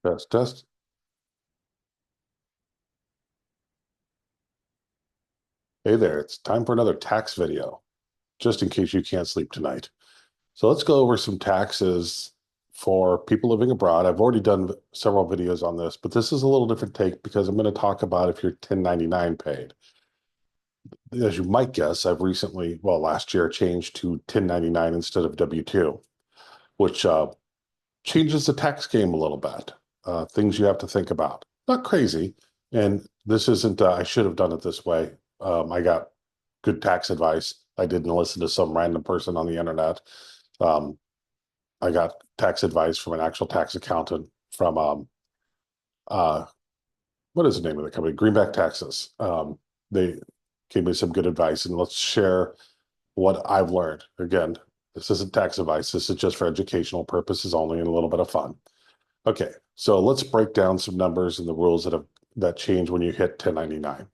Test, test. Hey there, it's time for another tax video, just in case you can't sleep tonight. So let's go over some taxes for people living abroad. I've already done several videos on this, but this is a little different take because I'm going to talk about if you're 1099 paid. As you might guess, I've recently, well, last year, changed to 1099 instead of W-2, which changes the tax game a little bit. Things you have to think about. Not crazy. And this isn't, I should have done it this way. I got good tax advice. I didn't listen to some random person on the internet. Um, I got tax advice from an actual tax accountant from, uh, what is the name of the company? Greenback Taxes. They gave me some good advice, and let's share what I've learned. Again, this isn't tax advice. This is just for educational purposes only and a little bit of fun. Okay, so let's break down some numbers and the rules that change when you hit 1099.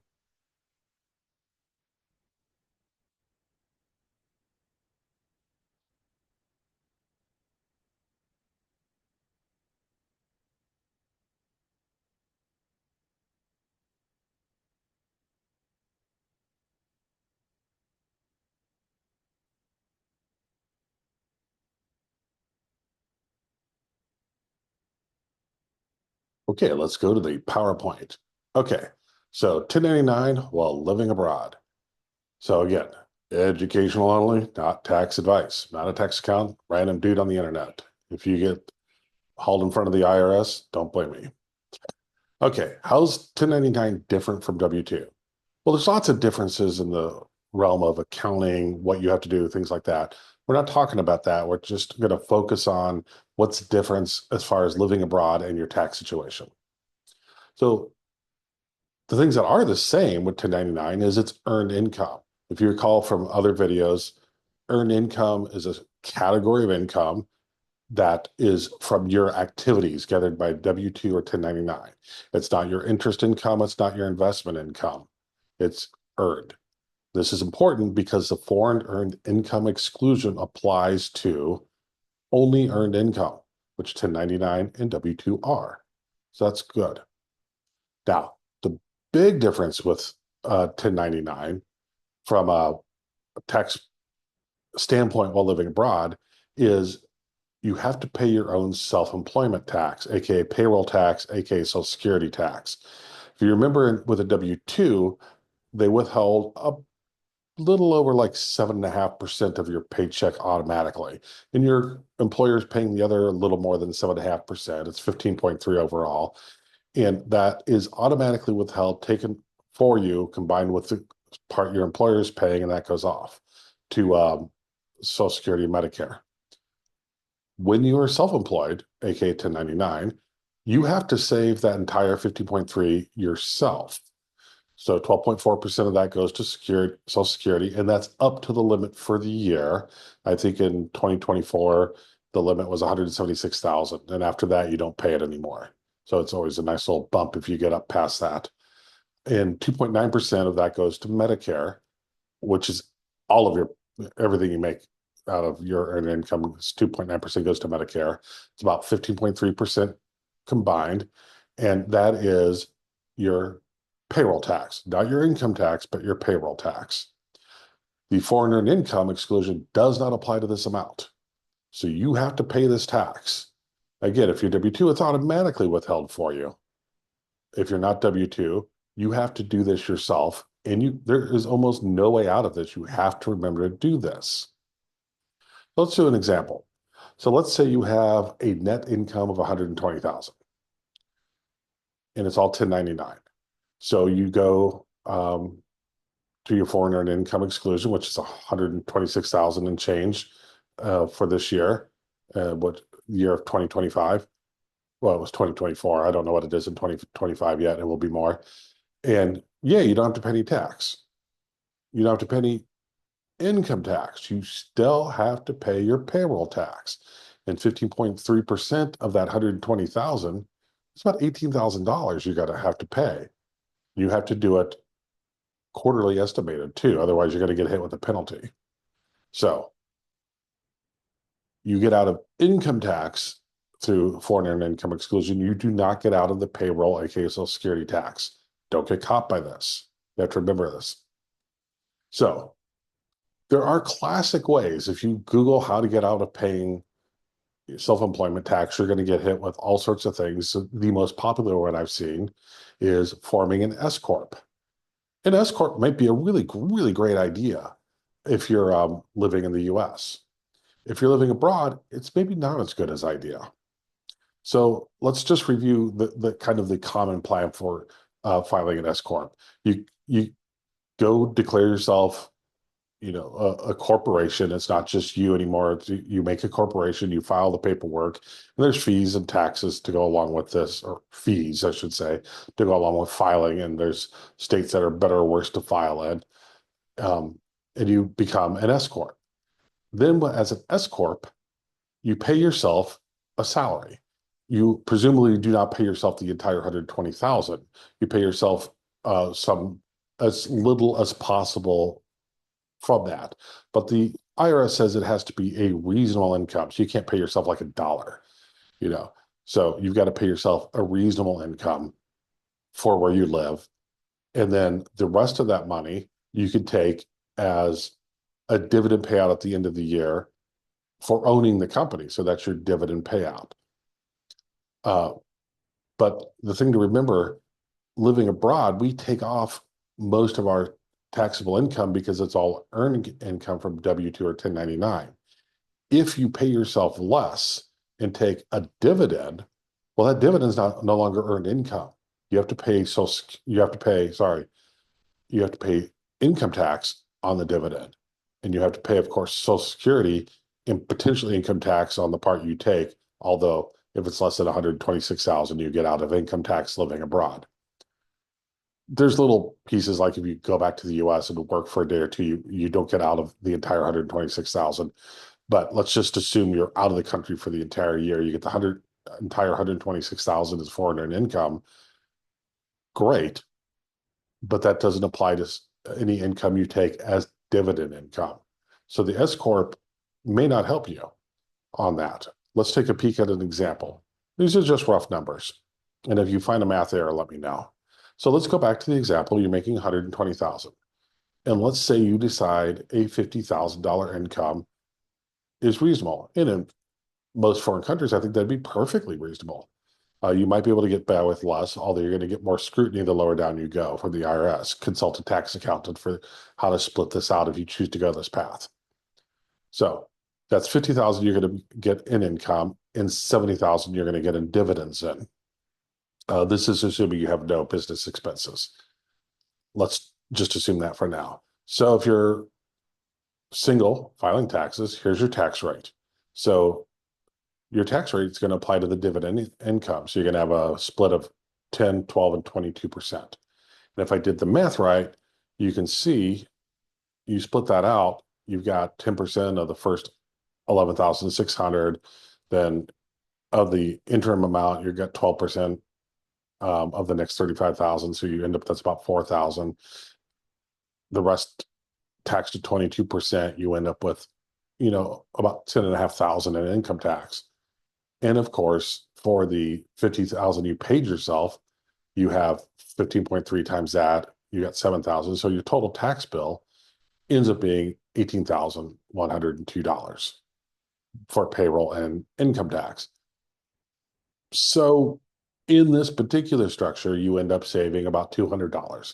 Okay, let's go to the PowerPoint. Okay, so 1099 while living abroad. So again, educational only, not tax advice, not a tax account, random dude on the internet. If you get hauled in front of the IRS, don't blame me. Okay, how's 1099 different from W-2? Well, there's lots of differences in the realm of accounting, what you have to do, things like that. We're not talking about that. We're just going to focus on what's the difference as far as living abroad and your tax situation. So the things that are the same with 1099 is it's earned income. If you recall from other videos, earned income is a category of income that is from your activities gathered by W-2 or 1099. It's not your interest income. It's not your investment income. It's earned. This is important because the foreign earned income exclusion applies to only earned income, which 1099 and W-2 are. So that's good. Now, the big difference with 1099 from a tax standpoint while living abroad is you have to pay your own self-employment tax, aka payroll tax, aka Social Security tax. If you remember with a W-2, they withheld a little over like 7.5% of your paycheck automatically. And your employer's paying the other a little more than 7.5%. It's 15.3 overall. And that is automatically withheld, taken for you, combined with the part your employer is paying, and that goes off to Social Security and Medicare. When you are self-employed, aka 1099, you have to save that entire 15.3 yourself. So 12.4% of that goes to Social Security, and that's up to the limit for the year. I think in 2024, the limit was 176,000, and after that, you don't pay it anymore. So it's always a nice little bump if you get up past that. And 2.9% of that goes to Medicare, which is all of your everything you make out of your earned income. 2.9% goes to Medicare. It's about 15.3% combined, and that is your payroll tax, not your income tax, but your payroll tax. The foreign earned income exclusion does not apply to this amount. So you have to pay this tax. Again, if you're W-2, it's automatically withheld for you. If you're not W-2, you have to do this yourself. And there is almost no way out of this. You have to remember to do this. Let's do an example. So let's say you have a net income of 120,000 and it's all 1099. So you go to your foreign earned income exclusion, which is 126,000 and change for this year, what year of 2025. Well, it was 2024. I don't know what it is in 2025 yet. It will be more. And yeah, you don't have to pay any tax. You don't have to pay any income tax. You still have to pay your payroll tax. And 15.3% of that 120,000, it's about $18,000 you got to have to pay. You have to do it quarterly estimated too. Otherwise, you're going to get hit with a penalty. So you get out of income tax through foreign earned income exclusion, you do not get out of the payroll, aka Social Security tax. Don't get caught by this. You have to remember this. So there are classic ways. If you Google how to get out of paying self-employment tax, you're going to get hit with all sorts of things. So the most popular one I've seen is forming an S corp. An S corp might be a really, really great idea if you're living in the U.S. If you're living abroad, it's maybe not as good as idea. So let's just review the kind of the common plan for filing an S corp. You go declare yourself, a corporation. It's not just you anymore. You make a corporation, you file the paperwork, and there's fees and taxes to go along with this, or fees, I should say, to go along with filing. And there's states that are better or worse to file in. And you become an S corp. Then, as an S corp, you pay yourself a salary. You presumably do not pay yourself the entire 120,000. You pay yourself some as little as possible from that. But the IRS says it has to be a reasonable income. So you can't pay yourself like $1, So you've got to pay yourself a reasonable income for where you live. And then the rest of that money you can take as a dividend payout at the end of the year for owning the company. So that's your dividend payout. But the thing to remember, living abroad, we take off most of our taxable income because it's all earned income from W-2 or 1099. If you pay yourself less and take a dividend, well, that dividend is no longer earned income. You have to pay income tax on the dividend. And you have to pay, of course, Social Security and potentially income tax on the part you take, although if it's less than 126,000, you get out of income tax living abroad. There's little pieces like if you go back to the US and work for a day or two, you don't get out of the entire 126,000. But let's just assume you're out of the country for the entire year. You get the entire 126,000 as foreign earned income. Great. But that doesn't apply to any income you take as dividend income. So the S corp may not help you on that. Let's take a peek at an example. These are just rough numbers. And if you find a math error, let me know. So let's go back to the example. You're making 120,000. And let's say you decide a $50,000 income is reasonable. And in most foreign countries, I think that'd be perfectly reasonable. You might be able to get by with less, although you're going to get more scrutiny the lower down you go from the IRS. Consult a tax accountant for how to split this out if you choose to go this path. So that's 50,000 you're going to get in income, and 70,000 you're going to get in dividends in. This is assuming you have no business expenses. Let's just assume that for now. So if you're single filing taxes, here's your tax rate. So your tax rate is going to apply to the dividend income. So you're going to have a split of 10, 12, and 22%. And if I did the math right, you can see you split that out, you've got 10% of the first 11,600, then of the interim amount, you've got 12% of the next 35,000. So you end up, that's about 4,000. The rest taxed to 22%, you end up with, about 10,500 in income tax. And of course, for the 50,000 you paid yourself, you have 15.3 times that, you got 7,000. So your total tax bill ends up being $18,102 for payroll and income tax. So in this particular structure, you end up saving about $200.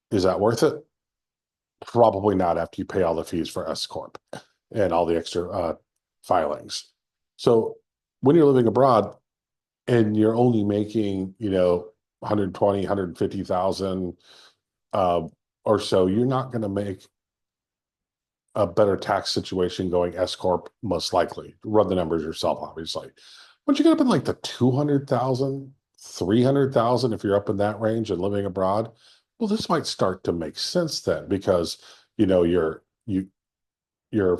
Is that worth it? Probably not after you pay all the fees for S Corp and all the extra filings. So when you're living abroad and you're only making, 120, 150,000 or so, you're not going to make a better tax situation going S Corp, most likely. Run the numbers yourself, obviously. Once you get up in like the 200,000, 300,000, if you're up in that range and living abroad, well, this might start to make sense then, because your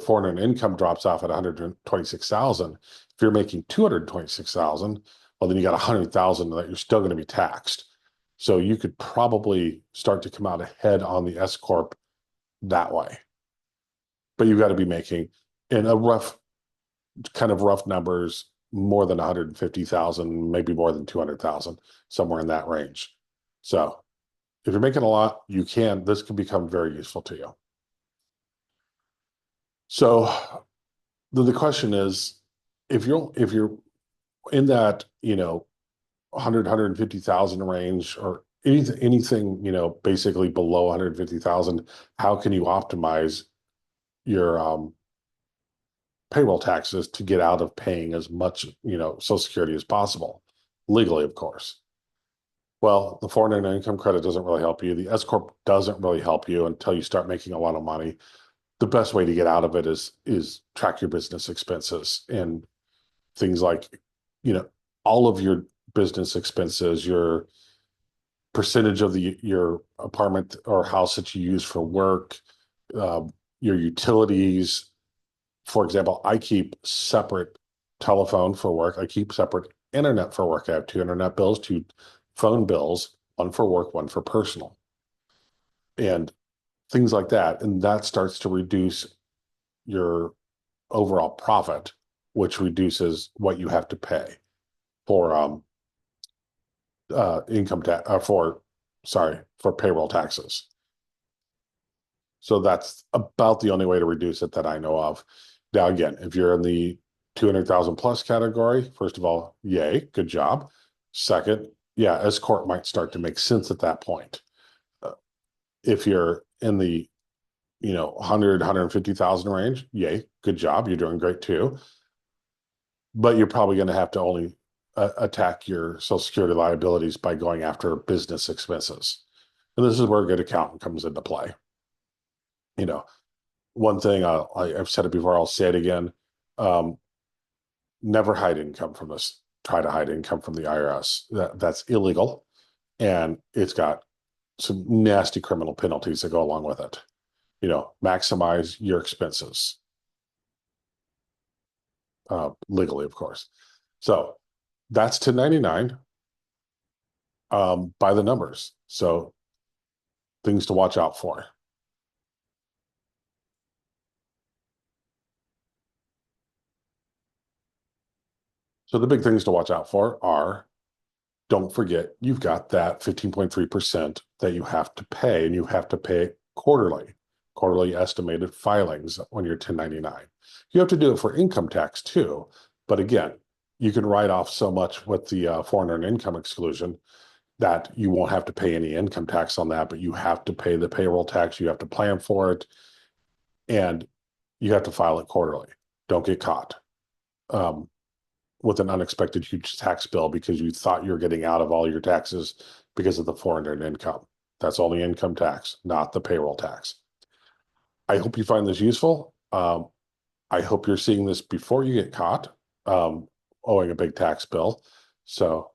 foreign income drops off at 126,000. If you're making 226,000, well, then you got 100,000 that you're still going to be taxed. So you could probably start to come out ahead on the S Corp that way. But you've got to be making in a rough numbers, more than 150,000, maybe more than 200,000, somewhere in that range. So if you're making a lot, this can become very useful to you. So the question is, if you're in that, 150,000 range, or anything, basically below 150,000, how can you optimize your payroll taxes to get out of paying as much, Social Security as possible, legally, of course? Well, the foreign earned income credit doesn't really help you. The S corp doesn't really help you until you start making a lot of money. The best way to get out of it is track your business expenses, and things like, you know, all of your business expenses, your percentage of your apartment or house that you use for work, uh, your utilities. For example, I keep separate telephone for work. I keep separate internet for work. I have two internet bills, two phone bills, one for work, one for personal, and things like that. And that starts to reduce your overall profit, which reduces what you have to pay for income tax, for payroll taxes. So that's about the only way to reduce it that I know of. Now, again, if you're in the 200,000 plus category, first of all, yay, good job. Second, yeah, S corp might start to make sense at that point. If you're in the 150,000 range, yay, good job, you're doing great too. But you're probably going to have to only attack your Social Security liabilities by going after business expenses. And this is where a good accountant comes into play. One thing, I've said it before, I'll say it again. Um, Never hide income from this. Try to hide income from the IRS. That's illegal, and it's got some nasty criminal penalties that go along with it. Maximize your expenses, legally, of course. So that's 1099, by the numbers. So things to watch out for. So the big things to watch out for are, don't forget, you've got that 15.3% that you have to pay, and you have to pay quarterly estimated filings when you're 1099. You have to do it for income tax too. But again, you can write off so much with the foreign earned income exclusion that you won't have to pay any income tax on that, but you have to pay the payroll tax. You have to plan for it, and you have to file it quarterly. Don't get caught with an unexpected huge tax bill because you thought you're getting out of all your taxes because of the foreign earned income. That's only income tax, not the payroll tax. I hope you find this useful. I hope you're seeing this before you get caught owing a big tax bill. So,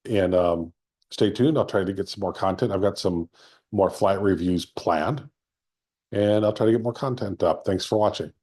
and stay tuned. I'll try to get some more content. I've got some more flight reviews planned, and I'll try to get more content up. Thanks for watching.